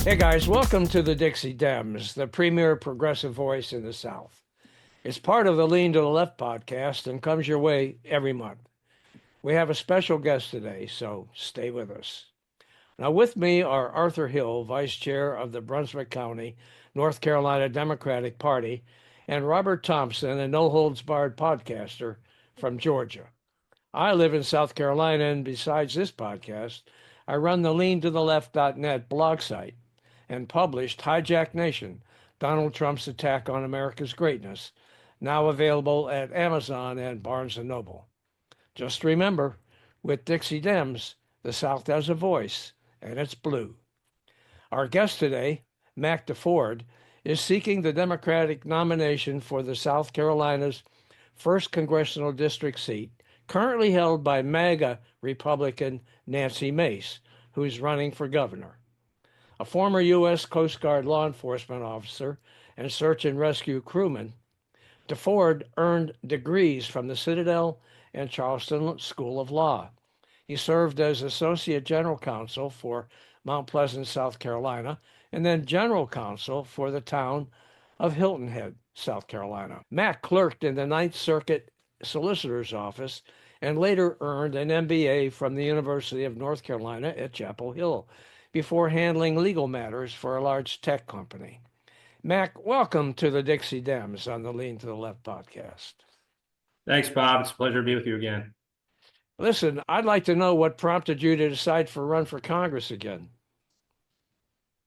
Hey guys, welcome to the Dixie Dems, the premier progressive voice in the South. It's part of the Lean to the Left podcast and comes your way every month. We have a special guest today, so stay with us. Now, with me are Arthur Hill, Vice Chair of the Brunswick County, North Carolina Democratic Party, and Robert Thompson, a no holds barred podcaster from Georgia. I live in South Carolina, and besides this podcast, I run the leantotheleft.net blog site and published Hijack Nation, Donald Trump's Attack on America's Greatness, now available at Amazon and Barnes & Noble. Just remember, with Dixie Dems, the South has a voice, and it's blue. Our guest today, Mac Deford, is seeking the Democratic nomination for the South Carolina's 1st Congressional District seat, currently held by MAGA Republican Nancy Mace, who's running for governor. A former U.S. Coast Guard law enforcement officer and search and rescue crewman, Deford earned degrees from the Citadel and Charleston School of Law. He served as Associate General Counsel for Mount Pleasant, South Carolina, and then General Counsel for the town of Hilton Head, South Carolina. Mac clerked in the Ninth Circuit Solicitor's Office and later earned an MBA from the University of North Carolina at Chapel Hill before handling legal matters for a large tech company. Mac, welcome to the Dixie Dems on the Lean to the Left podcast. Thanks, Bob. It's a pleasure to be with you again. Listen, I'd like to know what prompted you to decide for run for Congress again.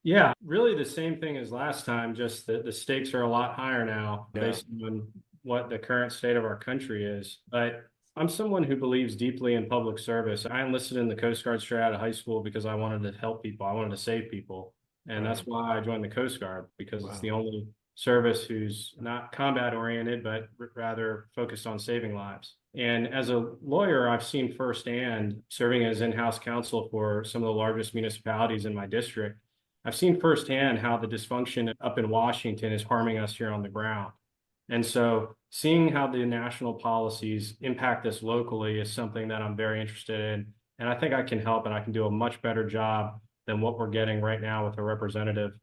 Yeah, really the same thing as last time, just that the stakes are a lot higher now based on what the current state of our country is. But I'm someone who believes deeply in public service. I enlisted in the Coast Guard straight out of high school because I wanted to help people. I wanted to save people. And that's why I joined the Coast Guard, because it's the only service who's not combat oriented, but rather focused on saving lives. And as a lawyer, I've seen firsthand, serving as in-house counsel for some of the largest municipalities in my district, I've seen firsthand how the dysfunction up in Washington is harming us here on the ground. And so seeing how the national policies impact us locally is something that I'm very interested in. And I think I can help, and I can do a much better job than what we're getting right now with a representative.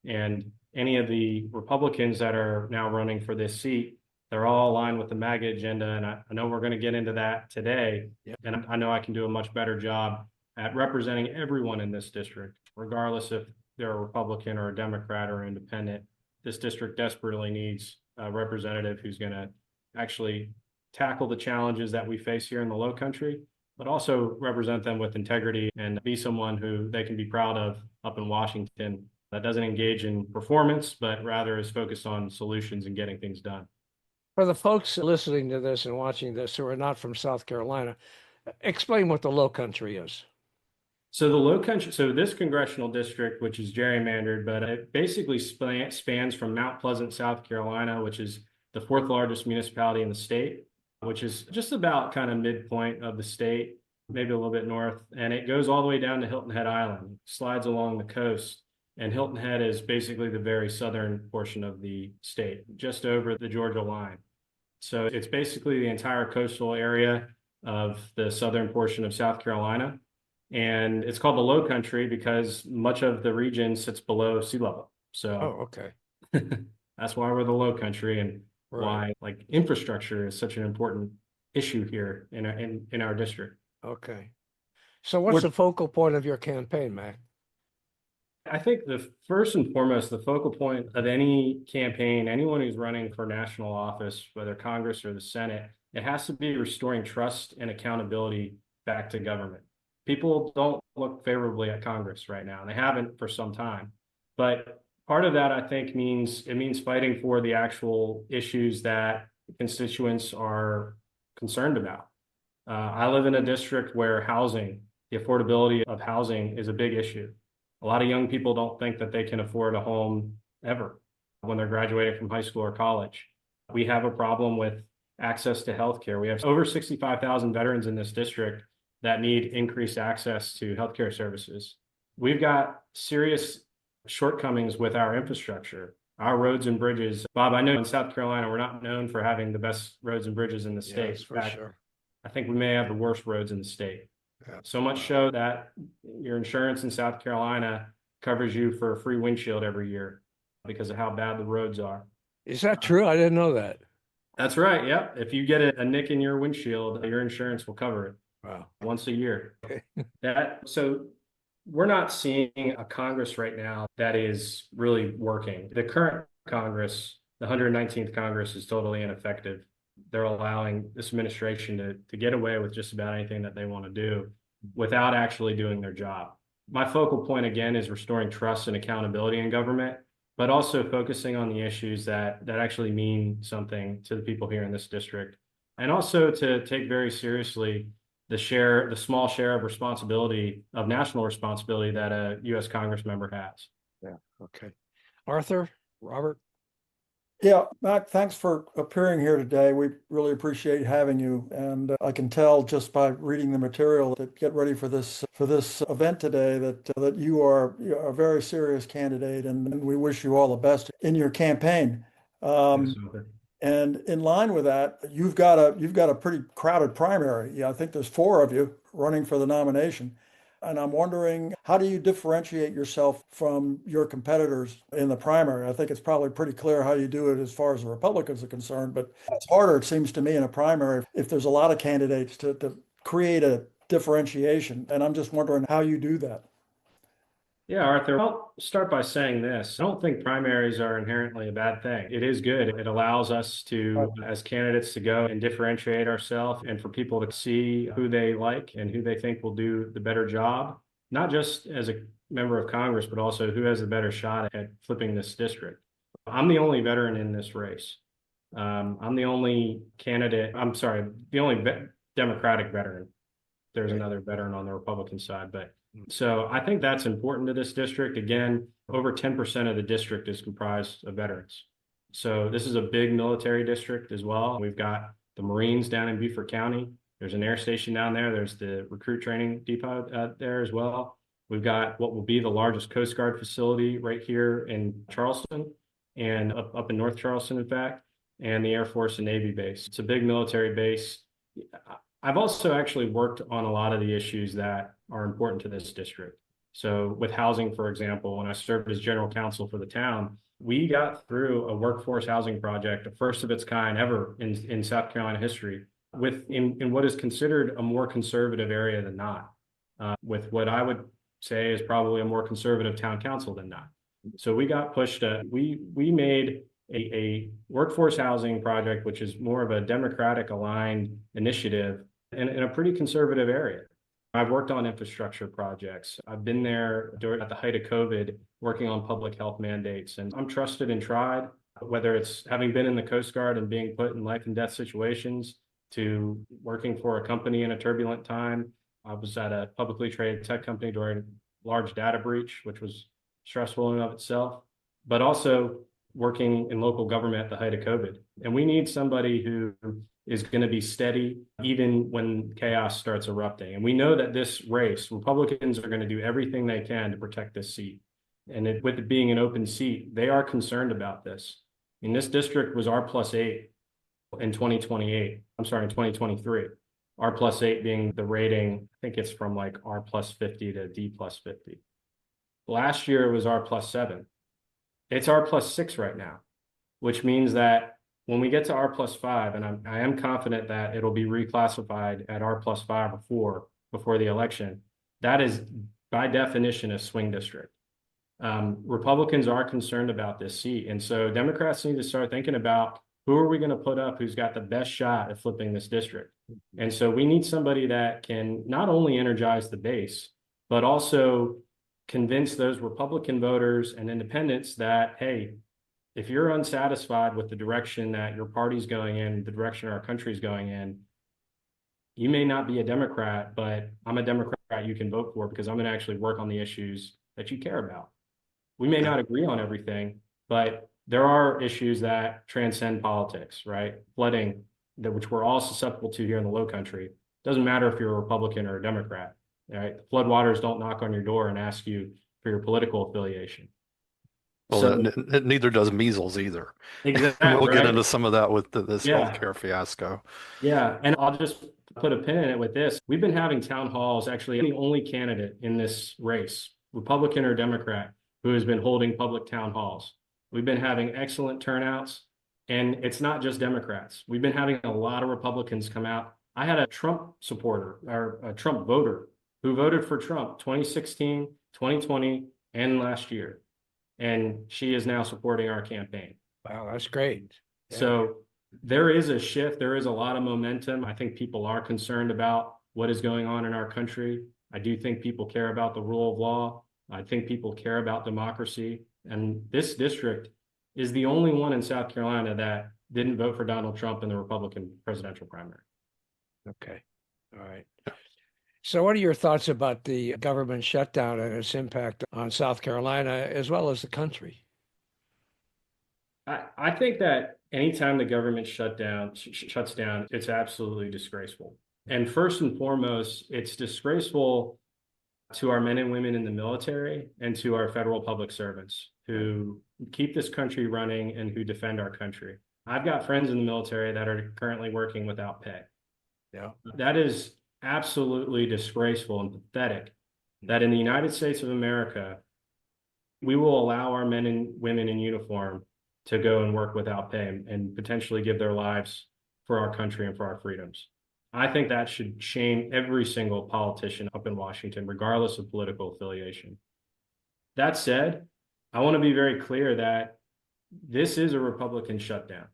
And any of the Republicans that are now running for this seat, they're all aligned with the MAGA agenda. And I know we're going to get into that today. And I know I can do a much better job at representing everyone in this district, regardless if they're a Republican or a Democrat or independent. This district desperately needs a representative who's going to actually tackle the challenges that we face here in the Low Country, but also represent them with integrity and be someone who they can be proud of up in Washington, that doesn't engage in performance, but rather is focused on solutions and getting things done. For the folks listening to this and watching this who are not from South Carolina, explain what the Low Country is. So the Low Country, so this congressional district, which is gerrymandered, but it basically spans from Mount Pleasant, South Carolina, which is the 4th largest municipality in the state, which is just about kind of midpoint of the state, maybe a little bit north. And it goes all the way down to Hilton Head Island, slides along the coast. And Hilton Head is basically the very southern portion of the state, just over the Georgia line. So it's basically the entire coastal area of the southern portion of South Carolina. And it's called the Low Country because much of the region sits below sea level. So that's why we're the Low Country, and why like infrastructure is such an important issue here in our district. Okay. So what's the focal point of your campaign, Mac? I think the first and foremost, the focal point of any campaign, anyone who's running for national office, whether Congress or the Senate, it has to be restoring trust and accountability back to government. People don't look favorably at Congress right now, and they haven't for some time. But part of that, I think, means fighting for the actual issues that constituents are concerned about. I live in a district where housing, the affordability of housing, is a big issue. A lot of young people don't think that they can afford a home ever when they're graduating from high school or college. We have a problem with access to healthcare. We have over 65,000 veterans in this district that need increased access to healthcare services. We've got serious shortcomings with our infrastructure, our roads and bridges. Bob, I know in South Carolina, we're not known for having the best roads and bridges in the state. Yes, for sure. I think we may have the worst roads in the state. So much so that your insurance in South Carolina covers you for a free windshield every year because of how bad the roads are. Is that true? I didn't know that. That's right. Yep. If you get a nick in your windshield, your insurance will cover it. Wow. Once a year. Okay. So we're not seeing a Congress right now that is really working. The current Congress, the 119th Congress, is totally ineffective. They're allowing this administration to get away with just about anything that they want to do without actually doing their job. My focal point, again, is restoring trust and accountability in government, but also focusing on the issues that actually mean something to the people here in this district. And also to take very seriously the small share of responsibility, of national responsibility, that a U.S. Congress member has. Yeah. Okay. Arthur, Robert. Yeah, Mac, thanks for appearing here today. We really appreciate having you. And I can tell just by reading the material to get ready for this event today that you are a very serious candidate, and we wish you all the best in your campaign. And in line with that, you've got a pretty crowded primary. Yeah, I think there's 4 of you running for the nomination. And I'm wondering, how do you differentiate yourself from your competitors in the primary? I think it's probably pretty clear how you do it as far as the Republicans are concerned, but it's harder, it seems to me, in a primary if there's a lot of candidates to create a differentiation. And I'm just wondering how you do that. Yeah, Arthur, I'll start by saying this. I don't think primaries are inherently a bad thing. It is good. It allows us to, as candidates, to go and differentiate ourselves and for people to see who they like and who they think will do the better job, not just as a member of Congress, but also who has the better shot at flipping this district. I'm the only veteran in this race. I'm the only candidate, the only Democratic veteran. There's another veteran on the Republican side, but so I think that's important to this district. Again, over 10% of the district is comprised of veterans. So this is a big military district as well. We've got the Marines down in Beaufort County. There's an air station down there. There's the recruit training depot there as well. We've got what will be the largest Coast Guard facility right here in Charleston and up in North Charleston, in fact, and the Air Force and Navy base. It's a big military base. I've also actually worked on a lot of the issues that are important to this district. So with housing, for example, when I served as general counsel for the town, we got through a workforce housing project, the first of its kind ever in South Carolina history, in what is considered a more conservative area than not, with what I would say is probably a more conservative town council than not. So we got pushed, we made a workforce housing project, which is more of a Democratic aligned initiative in a pretty conservative area. I've worked on infrastructure projects. I've been there at the height of COVID, working on public health mandates, and I'm trusted and tried, whether it's having been in the Coast Guard and being put in life and death situations to working for a company in a turbulent time. I was at a publicly traded tech company during a large data breach, which was stressful in and of itself, but also working in local government at the height of COVID. And we need somebody who is going to be steady even when chaos starts erupting. And we know that this race, Republicans are going to do everything they can to protect this seat. And with it being an open seat, they are concerned about this. And this district was R+8 in 2028. I'm sorry, in 2023. R+8 being the rating, I think it's from like R+50 to D+50. Last year it was R+7. It's R+6 right now, which means that when we get to R+5, and I am confident that it'll be reclassified at R+5 or 4 before the election, that is by definition a swing district. Republicans are concerned about this seat. And so Democrats need to start thinking about who are we going to put up who's got the best shot at flipping this district. And so we need somebody that can not only energize the base, but also convince those Republican voters and independents that, hey, if you're unsatisfied with the direction that your party's going in, the direction our country's going in, you may not be a Democrat, but I'm a Democrat you can vote for because I'm going to actually work on the issues that you care about. We may not agree on everything, but there are issues that transcend politics, right? Flooding, which we're all susceptible to here in the Low Country. Doesn't matter if you're a Republican or a Democrat, right? Floodwaters don't knock on your door and ask you for your political affiliation. Well, So, neither does measles either. exactly. We'll get right? into some of that with this Yeah. healthcare fiasco. Yeah, and I'll just put a pin in it with this. We've been having town halls. Actually, I'm the only candidate in this race Republican or Democrat, who has been holding public town halls. We've been having excellent turnouts, and it's not just Democrats. We've been having a lot of Republicans come out. I had a Trump supporter or a Trump voter who voted for Trump 2016, 2020, and last year. And she is now supporting our campaign. Wow, that's great. Yeah. So there is a shift. There is a lot of momentum. I think people are concerned about what is going on in our country. I do think people care about the rule of law. I think people care about democracy. And this district is the only one in South Carolina that didn't vote for Donald Trump in the Republican presidential primary. Okay. All right. So what are your thoughts about the government shutdown and its impact on South Carolina as well as the country? I think that anytime the government shuts down, it's absolutely disgraceful. And first and foremost, it's disgraceful to our men and women in the military and to our federal public servants who keep this country running and who defend our country. I've got friends in the military that are currently working without pay. Yeah. That is absolutely disgraceful and pathetic that in the United States of America, we will allow our men and women in uniform to go and work without pay and potentially give their lives for our country and for our freedoms. I think that should shame every single politician up in Washington, regardless of political affiliation. That said, I want to be very clear that this is a Republican shutdown.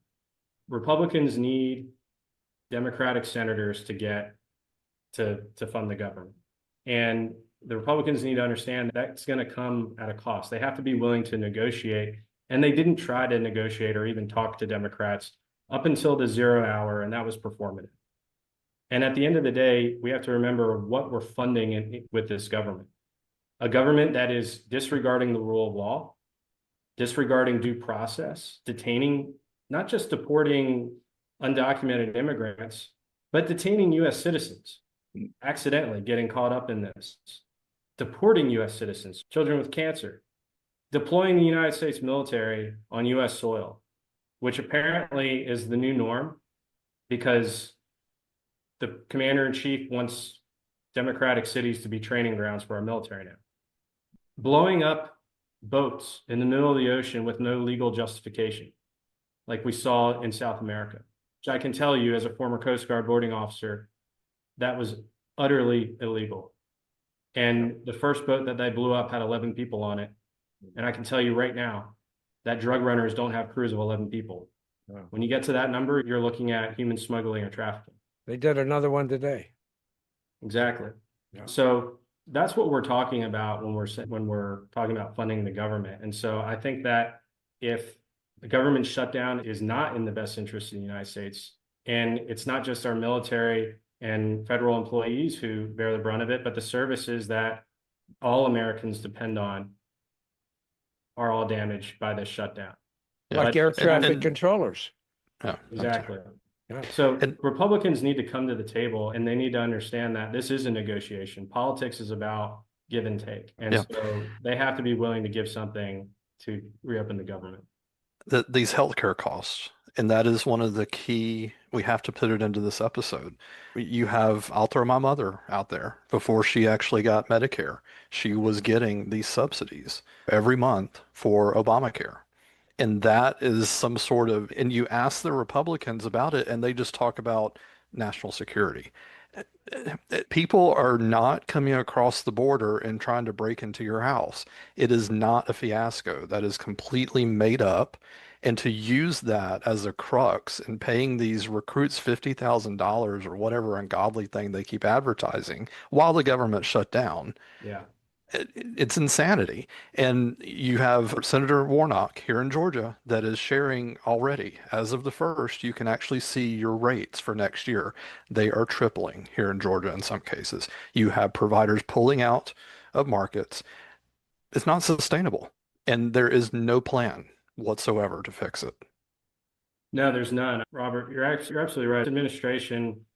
Republicans need Democratic senators to get to fund the government. And the Republicans need to understand that that's going to come at a cost. They have to be willing to negotiate. And they didn't try to negotiate or even talk to Democrats up until the 0 hour, and that was performative. And at the end of the day, we have to remember what we're funding with this government. A government that is disregarding the rule of law, disregarding due process, detaining, not just deporting undocumented immigrants, but detaining U.S. citizens, accidentally getting caught up in this, deporting U.S. citizens, children with cancer, deploying the United States military on U.S. soil, which apparently is the new norm because the commander-in-chief wants democratic cities to be training grounds for our military now. Blowing up boats in the middle of the ocean with no legal justification, like we saw in South America, which I can tell you as a former Coast Guard boarding officer, that was utterly illegal. And the first boat that they blew up had 11 people on it. And I can tell you right now that drug runners don't have crews of 11 people. Wow. When you get to that number, you're looking at human smuggling or trafficking. They did another one today. Exactly. Yeah. So that's what we're talking about when we're talking about funding the government. And so I think that if the government shutdown is not in the best interest of the United States, and it's not just our military and federal employees who bear the brunt of it, but the services that all Americans depend on are all damaged by this shutdown. Like But- air traffic and- controllers. Yeah, Exactly. Yeah. So And- Republicans need to come to the table and they need to understand that this is a negotiation. Politics is about give and take. And Yeah. so they have to be willing to give something to reopen the government. these healthcare costs, and that is one of the key, we have to put it into this episode. You have, I'll throw my mother out there. Before she actually got Medicare, she was getting these subsidies every month for Obamacare. And that is some sort of, and you ask the Republicans about it, and they just talk about national security. People are not coming across the border and trying to break into your house. It is not a fiasco. That is completely made up. And to use that as a crux and paying these recruits $50,000 or whatever ungodly thing they keep advertising while the government shut down, Yeah. it's insanity. And you have Senator Warnock here in Georgia that is sharing already. As of the 1st, you can actually see your rates for next year. They are tripling here in Georgia in some cases. You have providers pulling out of markets. It's not sustainable. And there is no plan whatsoever to fix it. No, there's none. Robert, you're absolutely right. Administration,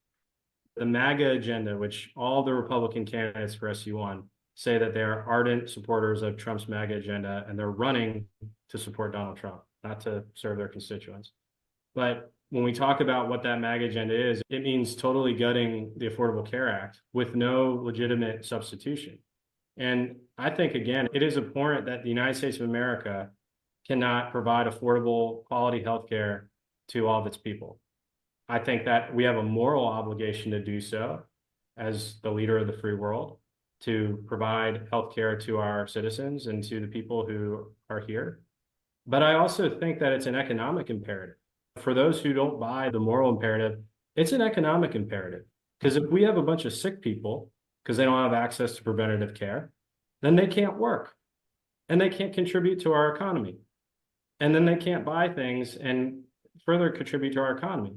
the MAGA agenda, which all the Republican candidates for SU1 say that they are ardent supporters of Trump's MAGA agenda, and they're running to support Donald Trump, not to serve their constituents. But when we talk about what that MAGA agenda is, it means totally gutting the Affordable Care Act with no legitimate substitution. And I think, again, it is abhorrent that the United States of America cannot provide affordable, quality healthcare to all of its people. I think that we have a moral obligation to do so as the leader of the free world, to provide healthcare to our citizens and to the people who are here. But I also think that it's an economic imperative. For those who don't buy the moral imperative, it's an economic imperative. Because if we have a bunch of sick people because they don't have access to preventative care, then they can't work and they can't contribute to our economy. And then they can't buy things and further contribute to our economy.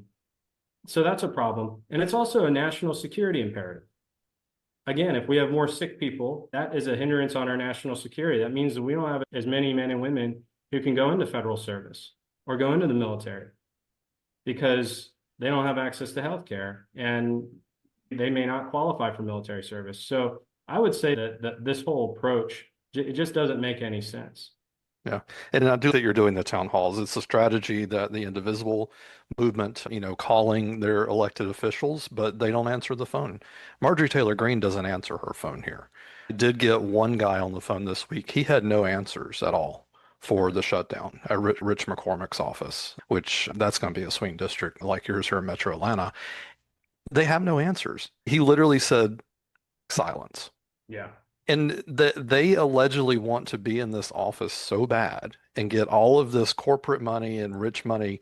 So that's a problem. And it's also a national security imperative. Again, if we have more sick people, that is a hindrance on our national security. That means that we don't have as many men and women who can go into federal service or go into the military because they don't have access to health care and they may not qualify for military service. So I would say that this whole approach, it just doesn't make any sense. Yeah. And I do that you're doing the town halls. It's a strategy that the indivisible movement, calling their elected officials, but they don't answer the phone. Marjorie Taylor Greene doesn't answer her phone here. I did get one guy on the phone this week. He had no answers at all for the shutdown at Rich McCormick's office, which that's going to be a swing district like yours here in Metro Atlanta. They have no answers. He literally said silence. Yeah. And they allegedly want to be in this office so bad and get all of this corporate money and rich money,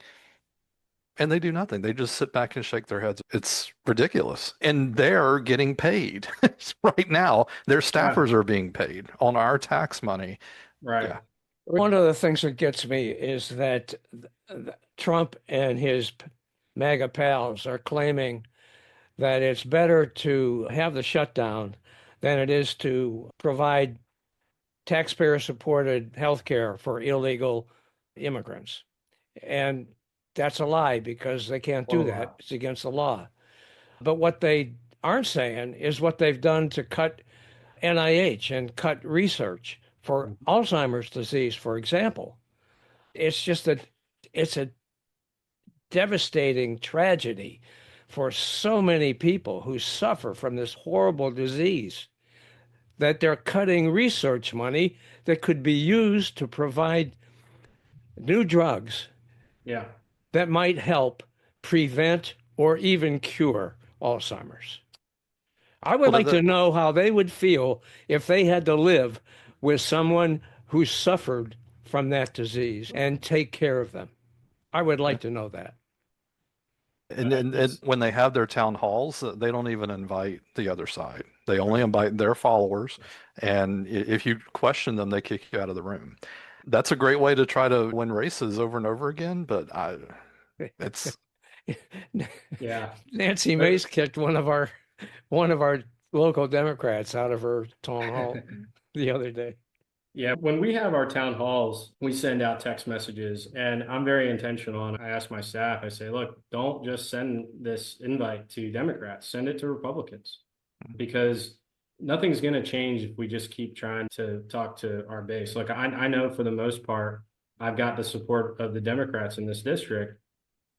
and they do nothing. They just sit back and shake their heads. It's ridiculous. And they're getting paid right now. Their staffers are being paid on our tax money. Right. Yeah. One of the things that gets me is that Trump and his MAGA pals are claiming that it's better to have the shutdown than it is to provide taxpayer-supported health care for illegal immigrants. And that's a lie because they can't do that. It's against the law. But what they aren't saying is what they've done to cut NIH and cut research for Alzheimer's disease, for example. It's just that it's a devastating tragedy for so many people who suffer from this horrible disease that they're cutting research money that could be used to provide new drugs that might help prevent or even cure Alzheimer's. I would like to know how they would feel if they had to live with someone who suffered from that disease and take care of them. I would like to know that. And when they have their town halls, they don't even invite the other side. They only invite their followers. And if you question them, they kick you out of the room. That's a great way to try to win races over and over again. But it's Nancy Mace kicked one of our local Democrats out of her town hall the other day. Yeah, when we have our town halls, we send out text messages, and I'm very intentional. And I ask my staff, I say, look, don't just send this invite to Democrats, send it to Republicans, because nothing's going to change if we just keep trying to talk to our base. Like I know for the most part, I've got the support of the Democrats in this district.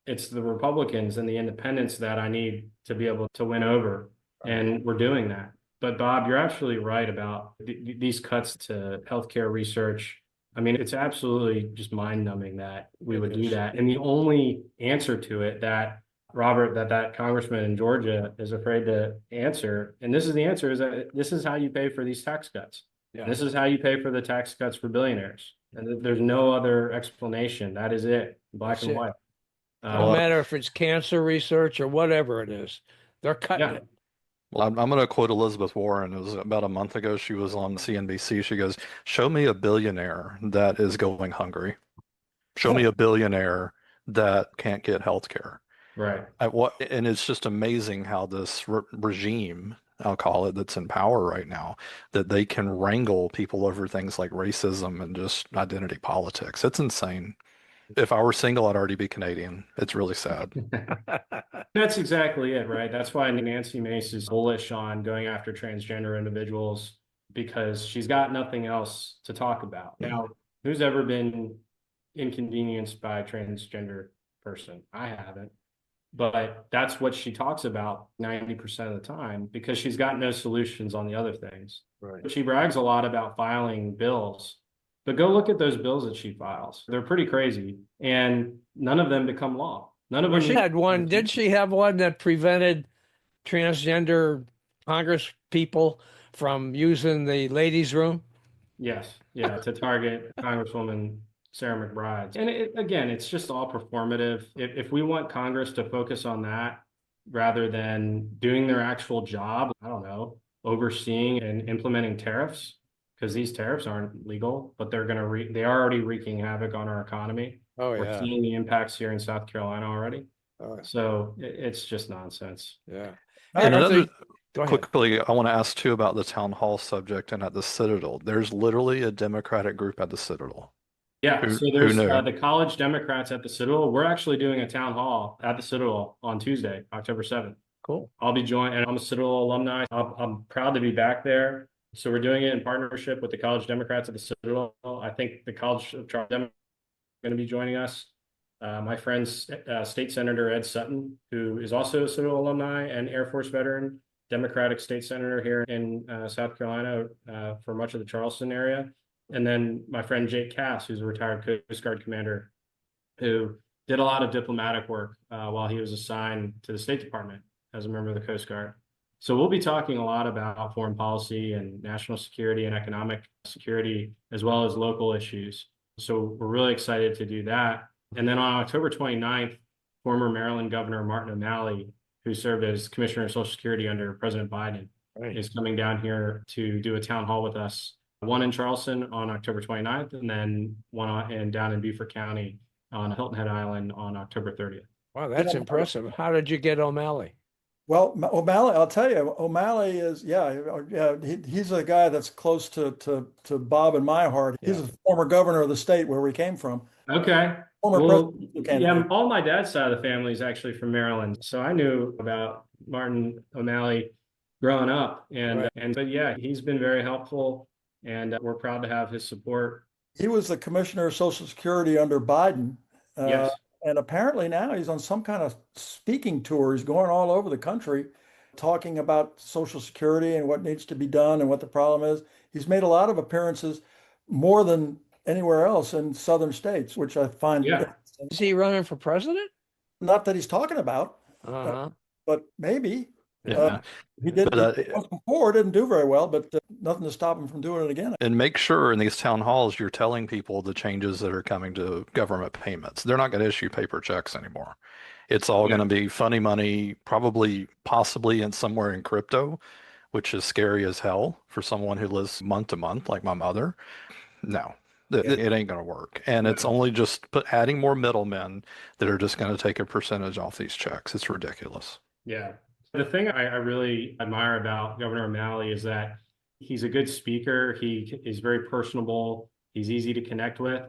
It's the Republicans and the independents that I need to be able to win over, and we're doing that. But Bob, you're absolutely right about these cuts to healthcare research. I mean, it's absolutely just mind-numbing that we would do that. And the only answer to it that Robert, that congressman in Georgia is afraid to answer, and this is the answer, is that this is how you pay for these tax cuts. Yeah. This is how you pay for the tax cuts for billionaires. And there's no other explanation. That is it, black and white. No matter if it's cancer research or whatever it is, they're cutting it. Well, I'm going to quote Elizabeth Warren. It was about a month ago. She was on CNBC. She goes, show me a billionaire that is going hungry. Show me a billionaire that can't get health care. Right. And it's just amazing how this regime, I'll call it, that's in power right now, that they can wrangle people over things like racism and just identity politics. It's insane. If I were single, I'd already be Canadian. It's really sad. That's exactly it, right? That's why Nancy Mace is bullish on going after transgender individuals, because she's got nothing else to talk about. Now, who's ever been inconvenienced by a transgender person? I haven't. but that's what she talks about 90% of the time because she's got no solutions on the other things. Right. She brags a lot about filing bills, but go look at those bills that she files. They're pretty crazy, and none of them become law. None of Well, them. she had one. Did she have one that prevented transgender Congress people from using the ladies' room? Yes, yeah, to target Congresswoman Sarah McBride. And again, it's just all performative. If we want Congress to focus on that rather than doing their actual job, I don't know, overseeing and implementing tariffs, because these tariffs aren't legal, but they are already wreaking havoc on our economy. Oh, We're yeah. seeing the impacts here in South Carolina already. Oh, So it's just nonsense. yeah. And another, Go ahead. quickly, I want to ask too about the town hall subject and at the Citadel. There's literally a Democratic group at the Citadel. Yeah, Who so there's knew? the college Democrats at the Citadel. We're actually doing a town hall at the Citadel on Tuesday, October 7th. Cool. I'll be joined, and I'm a Citadel alumni. I'm proud to be back there. So we're doing it in partnership with the college Democrats at the Citadel. I think the College of Charleston are going to be joining us. My friend, State Senator Ed Sutton, who is also a Citadel alumni and Air Force veteran, Democratic state senator here in South Carolina for much of the Charleston area. And then my friend Jake Cass, who's a retired Coast Guard commander, who did a lot of diplomatic work while he was assigned to the State Department as a member of the Coast Guard. So we'll be talking a lot about foreign policy and national security and economic security, as well as local issues. So we're really excited to do that. And then on October 29th, former Maryland Governor Martin O'Malley, who served as Commissioner of Social Security under President Biden, is coming down here to do a town hall with us. One in Charleston on October 29th, and then one down in Beaufort County on Hilton Head Island on October 30th. Wow, that's impressive. How did you get O'Malley? Well, O'Malley, I'll tell you, O'Malley is, he's a guy that's close to Bob and my heart. He's a former governor of the state where we came from. Okay. Former Well, president. yeah, all my dad's side of the family is actually from Maryland. So I knew about Martin O'Malley growing up. But yeah, he's been very helpful, and we're proud to have his support. He was the Commissioner of Social Security under Biden. Yes. And apparently now he's on some kind of speaking tour. He's going all over the country talking about Social Security and what needs to be done and what the problem is. He's made a lot of appearances, more than anywhere else in southern states, which I find interesting. Is he running for president? Not that he's talking about, but maybe. Yeah. He did before, didn't do very well, but nothing to stop him from doing it again. And make sure in these town halls you're telling people the changes that are coming to government payments. They're not going to issue paper checks anymore. It's all going to be funny money, probably, possibly in somewhere in crypto, which is scary as hell for someone who lives month to month, like my mother. No, it ain't going to work. And it's only just adding more middlemen that are just going to take a percentage off these checks. It's ridiculous. Yeah. The thing I really admire about Governor O'Malley is that he's a good speaker. He is very personable. He's easy to connect with,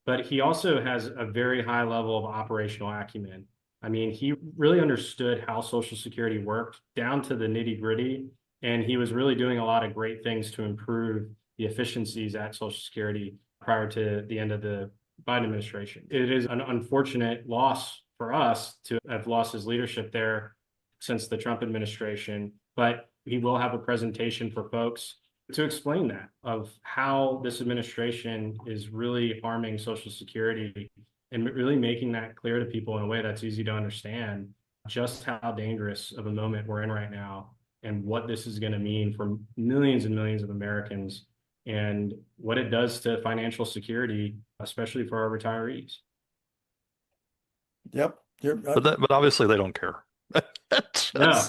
but he also has a very high level of operational acumen. I mean, he really understood how Social Security worked down to the nitty-gritty, and he was really doing a lot of great things to improve the efficiencies at Social Security prior to the end of the Biden administration. It is an unfortunate loss for us to have lost his leadership there since the Trump administration, but he will have a presentation for folks to explain that, of how this administration is really harming Social Security and really making that clear to people in a way that's easy to understand just how dangerous of a moment we're in right now and what this is going to mean for millions and millions of Americans and what it does to financial security, especially for our retirees. Yep. But obviously they don't care. No.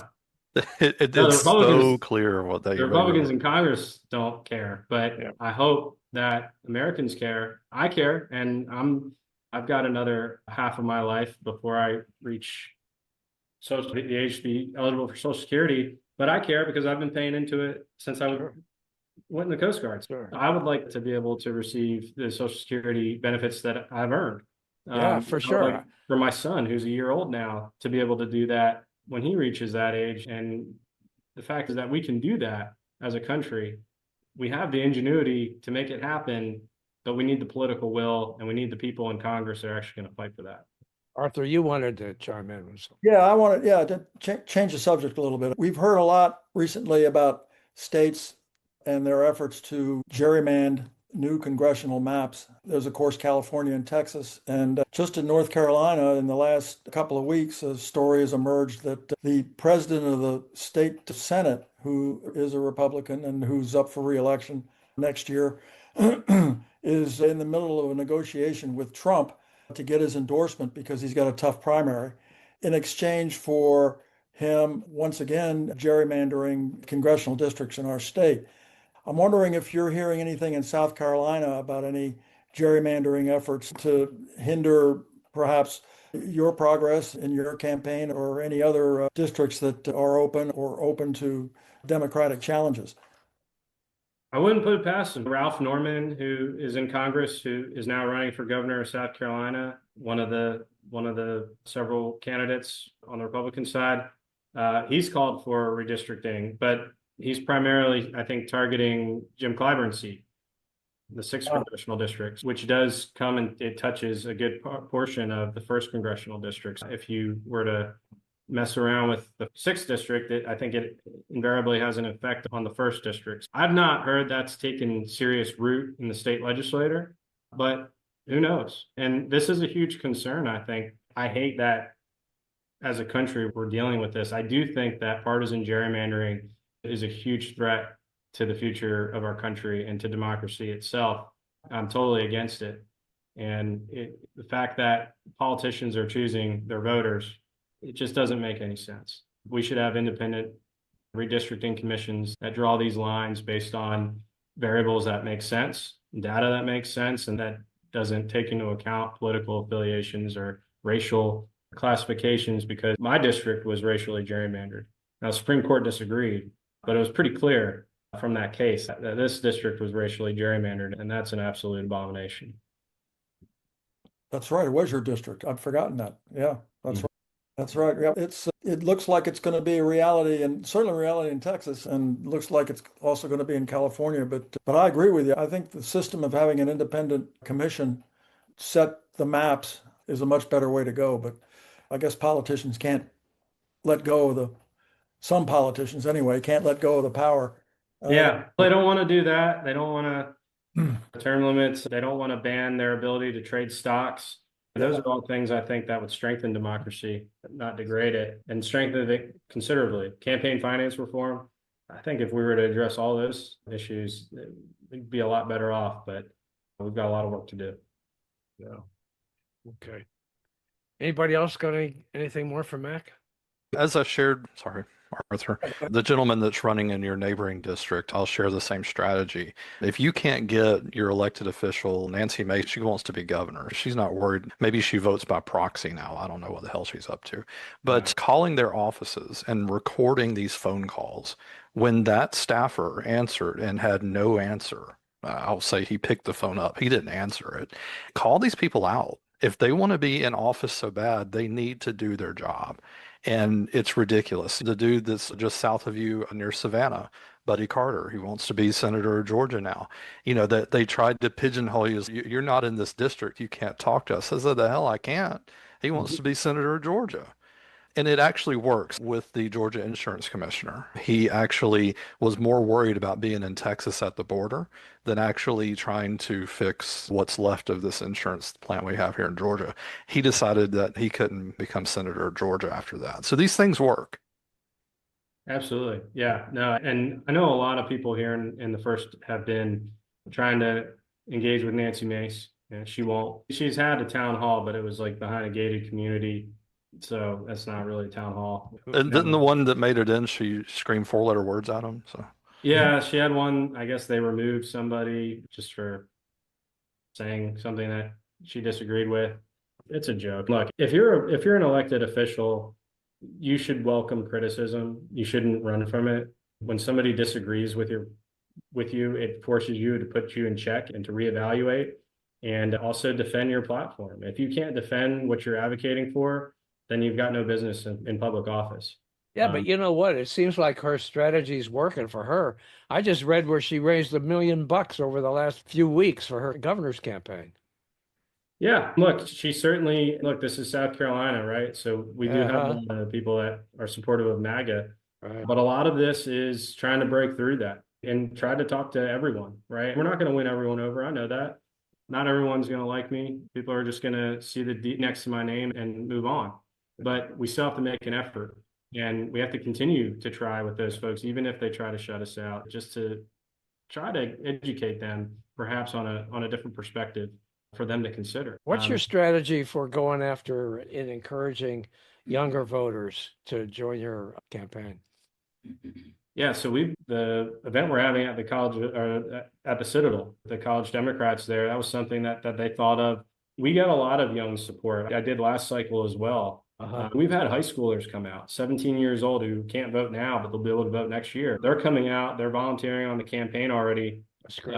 It's so clear what they. The Republicans in Congress don't care, but I hope that Americans care. I care, and I've got another half of my life before I reach the age to be eligible for Social Security. But I care because I've been paying into it since I went in the Coast Guard. Sure. I would like to be able to receive the Social Security benefits that I've earned. Yeah, for sure. Like for my son, who's a year old now, to be able to do that when he reaches that age. And the fact is that we can do that as a country. We have the ingenuity to make it happen, but we need the political will, and we need the people in Congress that are actually going to fight for that. Arthur, you wanted to chime in with something. Yeah, I wanted, to change the subject a little bit. We've heard a lot recently about states and their efforts to gerrymander new congressional maps. There's, of course, California and Texas. And just in North Carolina, in the last couple of weeks, a story has emerged that the president of the state Senate, who is a Republican and who's up for re-election next year, is in the middle of a negotiation with Trump to get his endorsement because he's got a tough primary in exchange for him, once again, gerrymandering congressional districts in our state. I'm wondering if you're hearing anything in South Carolina about any gerrymandering efforts to hinder perhaps your progress in your campaign or any other districts that are open or open to Democratic challenges. I wouldn't put it past him. Ralph Norman, who is in Congress, who is now running for governor of South Carolina, one of the several candidates on the Republican side, he's called for redistricting, but he's primarily, I think, targeting Jim Clyburn's seat, the 6th congressional districts, which does come and it touches a good portion of the 1st congressional districts. If you were to mess around with the 6th district, I think it invariably has an effect on the 1st districts. I've not heard that's taken serious root in the state legislature, but who knows? And this is a huge concern, I think. I hate that as a country we're dealing with this. I do think that partisan gerrymandering is a huge threat to the future of our country and to democracy itself. I'm totally against it. And the fact that politicians are choosing their voters, it just doesn't make any sense. We should have independent redistricting commissions that draw these lines based on variables that make sense, data that makes sense, and that doesn't take into account political affiliations or racial classifications, because my district was racially gerrymandered. Now, the Supreme Court disagreed, but it was pretty clear from that case that this district was racially gerrymandered, and that's an absolute abomination. That's right. It was your district. I'd forgotten that. Yeah, that's right. That's right. Yeah, it looks like it's going to be a reality, and certainly a reality in Texas, and looks like it's also going to be in California. But I agree with you. I think the system of having an independent commission set the maps is a much better way to go. But I guess politicians can't let go of some politicians anyway, can't let go of the power. Yeah, they don't want to do that. They don't want to term limits. They don't want to ban their ability to trade stocks. Those are all things I think that would strengthen democracy, not degrade it, and strengthen it considerably. Campaign finance reform, I think if we were to address all those issues, we'd be a lot better off, but we've got a lot of work to do. Yeah. Okay. Anybody else got anything more for Mac? As I shared, sorry, Arthur, the gentleman that's running in your neighboring district, I'll share the same strategy. If you can't get your elected official, Nancy Mace, she wants to be governor. She's not worried. Maybe she votes by proxy now. I don't know what the hell she's up to. But calling their offices and recording these phone calls, when that staffer answered and had no answer, I'll say he picked the phone up. He didn't answer it. Call these people out. If they want to be in office so bad, they need to do their job. And it's ridiculous. The dude that's just south of you near Savannah, Buddy Carter, he wants to be senator of Georgia now. You know, that they tried to pigeonhole you as, you're not in this district, you can't talk to us. I said, the hell I can't. He wants to be senator of Georgia. And it actually works with the Georgia Insurance Commissioner. He actually was more worried about being in Texas at the border than actually trying to fix what's left of this insurance plant we have here in Georgia. He decided that he couldn't become senator of Georgia after that. So these things work. Absolutely. Yeah. No, and I know a lot of people here in the first have been trying to engage with Nancy Mace. And she's had a town hall, but it was like behind a gated community. So that's not really a town hall. And didn't the one that made it in, she screamed 4-letter words at him? So yeah, she had one. I guess they removed somebody just for saying something that she disagreed with. It's a joke. Look, if you're an elected official, you should welcome criticism. You shouldn't run from it. When somebody disagrees with you, it forces you to put you in check and to reevaluate and also defend your platform. If you can't defend what you're advocating for, then you've got no business in public office. Yeah, but you know what? It seems like her strategy is working for her. I just read where she raised $1 million over the last few weeks for her governor's campaign. Yeah, look, she certainly, look, this is South Carolina, right? So we do have Uh-huh. people that are supportive of MAGA, Right. but a lot of this is trying to break through that and try to talk to everyone, right? We're not going to win everyone over. I know that. Not everyone's going to like me. People are just going to see the D next to my name and move on. But we still have to make an effort. And we have to continue to try with those folks, even if they try to shut us out, just to try to educate them, perhaps on a different perspective for them to consider. What's your strategy for going after and encouraging younger voters to join your campaign? Yeah, so the event we're having at the college or at the Citadel, the college Democrats there, that was something that they thought of. We got a lot of young support. I did last cycle as well. Uh-huh. We've had high schoolers come out, 17 years old, who can't vote now, but they'll be able to vote next year. They're coming out, they're volunteering on the campaign already. That's great.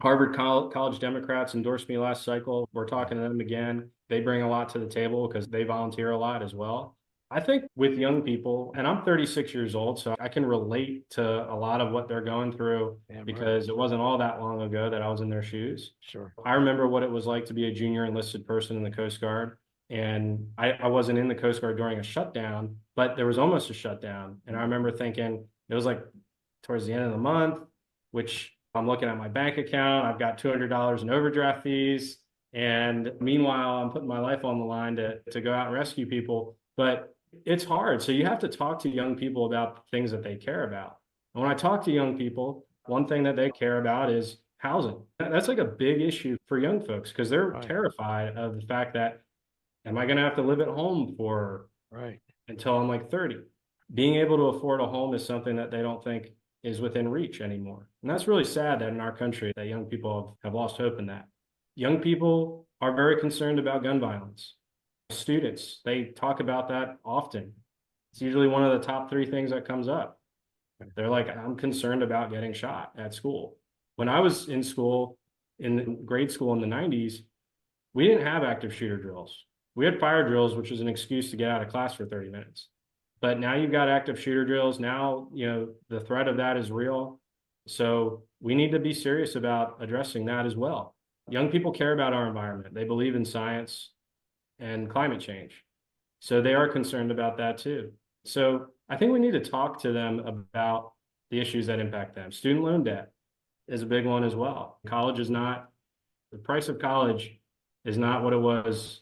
Harvard College Democrats endorsed me last cycle. We're talking to them again. They bring a lot to the table because they volunteer a lot as well. I think with young people, and I'm 36 years old, so I can relate to a lot of what they're going through because it wasn't all that long ago that I was in their shoes. Sure. I remember what it was like to be a junior enlisted person in the Coast Guard. And I wasn't in the Coast Guard during a shutdown, but there was almost a shutdown. And I remember thinking it was like towards the end of the month, which I'm looking at my bank account. I've got $200 in overdraft fees. And meanwhile, I'm putting my life on the line to go out and rescue people. But it's hard. So you have to talk to young people about things that they care about. And when I talk to young people, one thing that they care about is housing. That's like a big issue for young folks because they're terrified of the fact that, am I going to have to live at home for until I'm like 30? Being able to afford a home is something that they don't think is within reach anymore. And that's really sad that in our country that young people have lost hope in that. Young people are very concerned about gun violence. Students, they talk about that often. It's usually one of the top 3 things that comes up. They're like, I'm concerned about getting shot at school. When I was in school, in grade school in the 90s, we didn't have active shooter drills. We had fire drills, which was an excuse to get out of class for 30 minutes. But now you've got active shooter drills. Now, the threat of that is real. So we need to be serious about addressing that as well. Young people care about our environment. They believe in science and climate change. So they are concerned about that too. So I think we need to talk to them about the issues that impact them. Student loan debt is a big one as well. The price of college is not what it was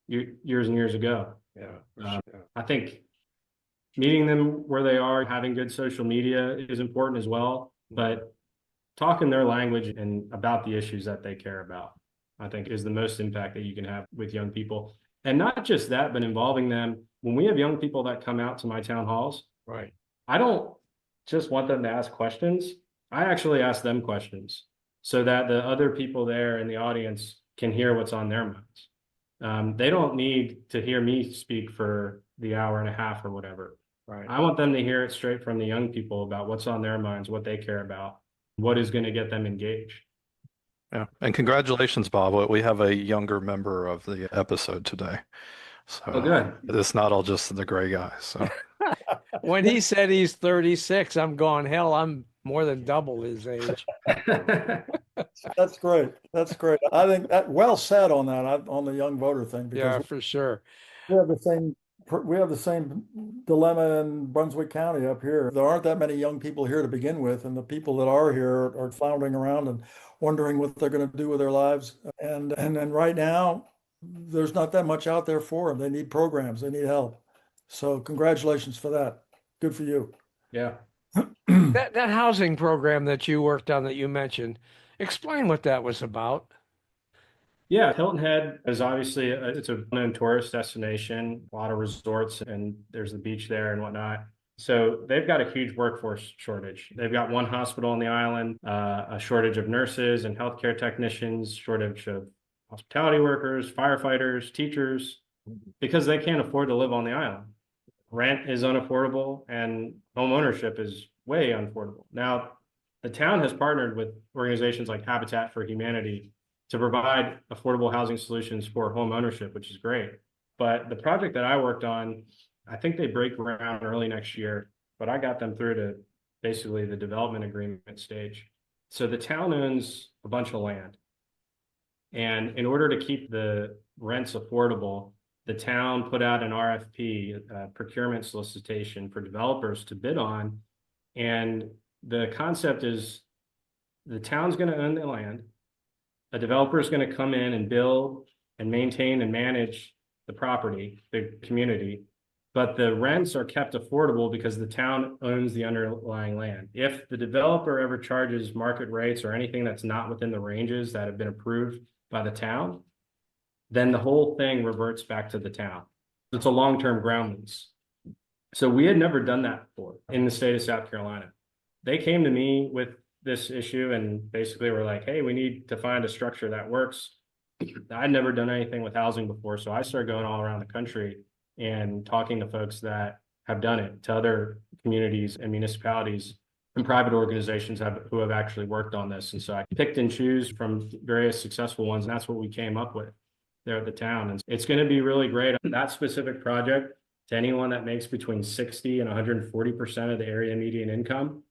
years and years ago. I think meeting them where they are, having good social media is important as well, but talking their language and about the issues that they care about, I think is the most impact that you can have with young people. And not just that, but involving them. When we have young people that come out to my town halls, I don't just want them to ask questions. I actually ask them questions so that the other people there in the audience can hear what's on their minds. They don't need to hear me speak for the hour and a half or whatever. I want them to hear it straight from the young people about what's on their minds, what they care about, what is going to get them engaged. Yeah. And congratulations, Bob. We have a younger member of the episode today. So good. it's not all just the gray guys. So When he said he's 36, I'm going, hell, I'm more than double his age. That's great. That's great. I think that well said on that, on the young voter thing, Yeah, because for sure. we have the same dilemma in Brunswick County up here. There aren't that many young people here to begin with, and the people that are here are floundering around and wondering what they're going to do with their lives. And right now, there's not that much out there for them. They need programs. They need help. So congratulations for that. Good for you. Yeah. That housing program that you worked on that you mentioned, explain what that was about. Yeah, Hilton Head is obviously it's a known tourist destination, a lot of resorts, and there's the beach there and whatnot. So they've got a huge workforce shortage. They've got one hospital on the island, a shortage of nurses and healthcare technicians, shortage of hospitality workers, firefighters, teachers, because they can't afford to live on the island. Rent is unaffordable and home ownership is way unaffordable. Now, the town has partnered with organizations like Habitat for Humanity to provide affordable housing solutions for home ownership, which is great. But the project that I worked on, I think they break ground early next year, but I got them through to basically the development agreement stage. So the town owns a bunch of land. And in order to keep the rents affordable, the town put out an RFP, procurement solicitation for developers to bid on. And the concept is the town's going to own the land. A developer is going to come in and build and maintain and manage the property, the community, but the rents are kept affordable because the town owns the underlying land. If the developer ever charges market rates or anything that's not within the ranges that have been approved by the town, then the whole thing reverts back to the town. It's a long-term ground lease. So we had never done that before in the state of South Carolina. They came to me with this issue and basically were like, hey, we need to find a structure that works. I'd never done anything with housing before, so I started going all around the country and talking to folks that have done it, to other communities and municipalities and private organizations who have actually worked on this. And so I picked and choose from various successful ones, and that's what we came up with there at the town. And it's going to be really great. That specific project, to anyone that makes between 60 and 140% of the area median income,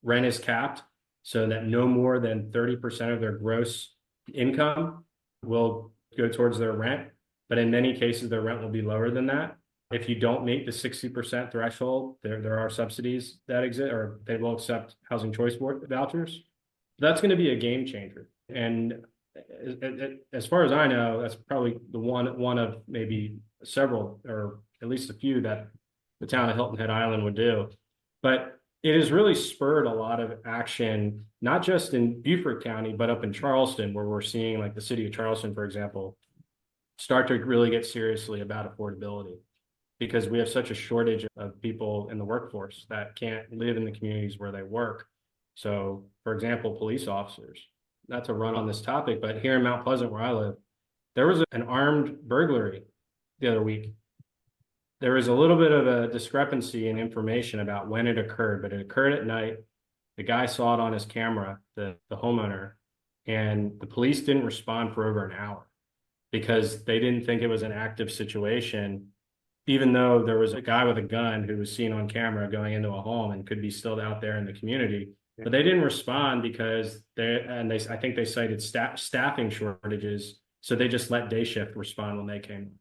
rent is capped so that no more than 30% of their gross income will go towards their rent. But in many cases, their rent will be lower than that. If you don't meet the 60% threshold, there are subsidies that exist, or they will accept housing choice board vouchers. That's going to be a game changer. And as far as I know, that's probably the one of maybe several, or at least a few, that the town of Hilton Head Island would do. But it has really spurred a lot of action, not just in Beaufort County, but up in Charleston, where we're seeing, like the city of Charleston, for example, start to really get seriously about affordability, because we have such a shortage of people in the workforce that can't live in the communities where they work. So, for example, police officers, not to run on this topic, but here in Mount Pleasant, where I live, there was an armed burglary the other week. There was a little bit of a discrepancy in information about when it occurred, but it occurred at night. The guy saw it on his camera, the homeowner, and the police didn't respond for over an hour because they didn't think it was an active situation, even though there was a guy with a gun who was seen on camera going into a home and could be still out there in the community. But they didn't respond because I think they cited staffing shortages. So they just let day shift respond when they came.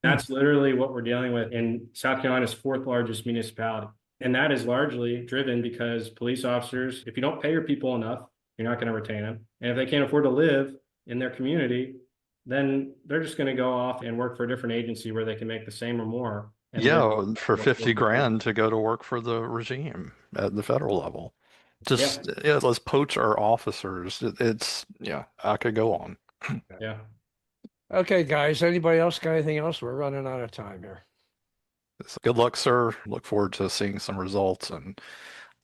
That's literally what we're dealing with in South Carolina's fourth largest municipality. And that is largely driven because police officers, if you don't pay your people enough, you're not going to retain them. And if they can't afford to live in their community, then they're just going to go off and work for a different agency where they can make the same or more. Yeah, for 50 grand to go to work for the regime at the federal level. Just, yeah, let's poach our officers. Yeah, I could go on. Yeah. Okay, guys, anybody else got anything else? We're running out of time here. Good luck, sir. Look forward to seeing some results and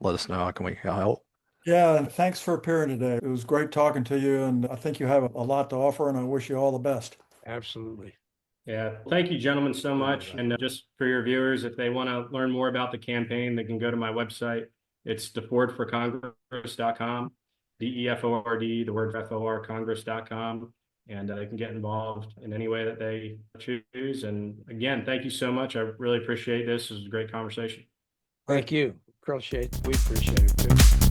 let us know how can we help. Yeah, and thanks for appearing today. It was great talking to you, and I think you have a lot to offer, and I wish you all the best. Absolutely. Yeah. Thank you, gentlemen, so much. And just for your viewers, if they want to learn more about the campaign, they can go to my website. It's defordforcongress.com, DEFORD, the word FOR, congress.com. And they can get involved in any way that they choose. And again, thank you so much. I really appreciate this. This was a great conversation. Thank you. We appreciate it too.